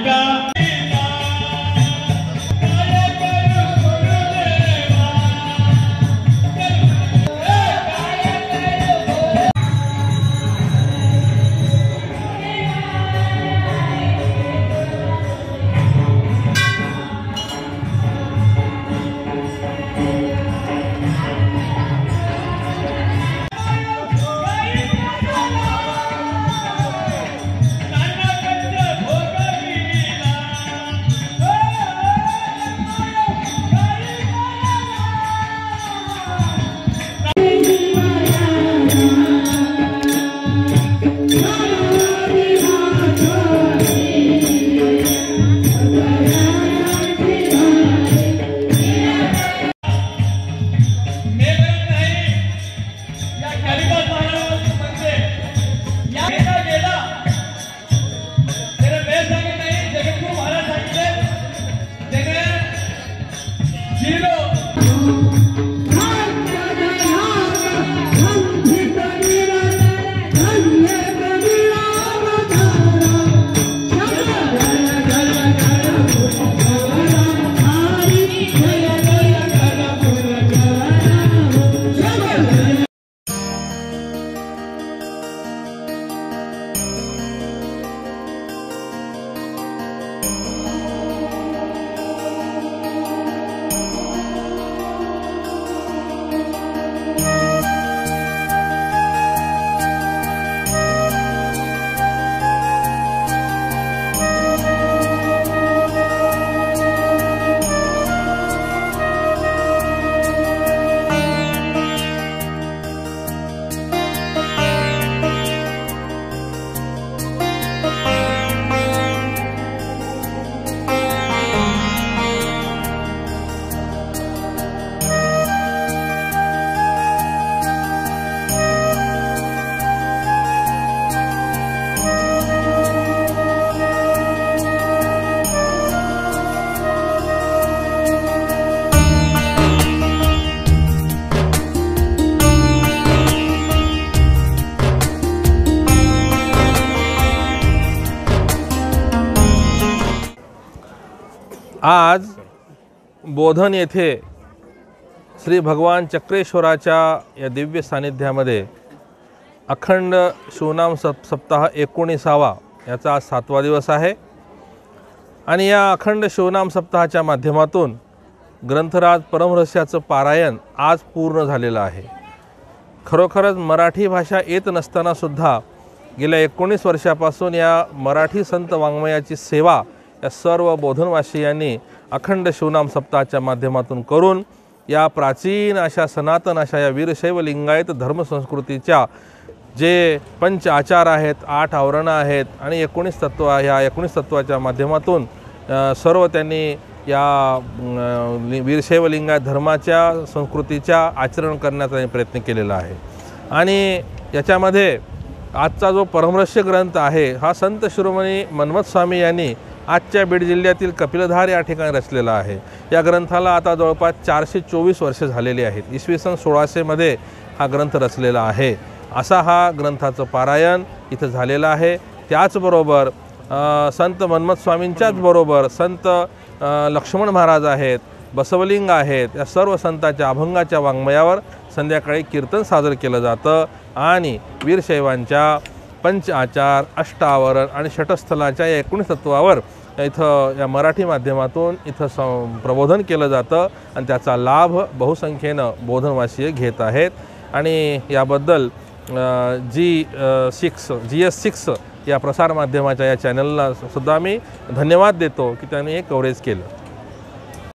मार्गा आज बोधन येथे श्री भगवान चक्रेश्वराच्या या दिव्य सानिध्यामध्ये अखंड शिवनाम सप्ताह 19वा याचा आज 7वा दिवस आहे आणि या अखंड शिवनाम सप्ताहाच्या माध्यमातून ग्रंथराज परमरहस्याचं पारायण आज पूर्ण झालेलं आहे। खरोखरच मराठी भाषा येत नसताना सुद्धा गेल्या 19 वर्षापासून या मराठी संत वाङ्मयाची सेवा या सर्व बोधनवासियांनी अखंड शिवनाम सप्ताहाच्या माध्यमातून करून या प्राचीन अशा सनातन अशा या वीरशैव लिंगायत धर्मसंस्कृतीच्या जे पंच आचार आहेत, 8 आवरणं आहेत आणि 19 तत्व ह्या 19 तत्वाच्या माध्यमातून सर्व त्यांनी या वीरशैव लिंगायत धर्माच्या संस्कृतीच्या आचरण करण्याचा प्रयत्न केलेला आहे। आणि याच्यामध्ये आजचा जो परमरहस्य ग्रंथ आहे हा संत शिरोमणी मन्मथ स्वामी यांनी आजच्या बीड जिल्ह्यातील कपिलधार या ठिकाणी रचलेला आहे। या ग्रंथाला आता जवळपास 424 वर्षे झालेली आहेत। इसवी सन 1600 मध्ये हा ग्रंथ रचलेला आहे। असा हा ग्रंथाचं पारायण इथं झालेलं आहे। त्याचबरोबर संत मन्मथ स्वामींच्याच बरोबर संत लक्ष्मण महाराज आहेत, बसवलिंग आहेत, या सर्व संतांच्या अभंगाच्या वाङ्मयावर संध्याकाळी कीर्तन सादर केलं जातं आणि वीरशैवांच्या पंच आचार, अष्टावरण आणि षटस्थलाच्या या 19 तत्वावर इथं या मराठी माध्यमातून इथं प्रबोधन केलं जातं आणि त्याचा लाभ बहुसंख्येनं बोधनवासीय घेत आहेत। आणि याबद्दल GS6 या प्रसार माध्यमाच्या या चॅनलला सुद्धा मी धन्यवाद देतो की त्यांनी हे कव्हरेज केलं।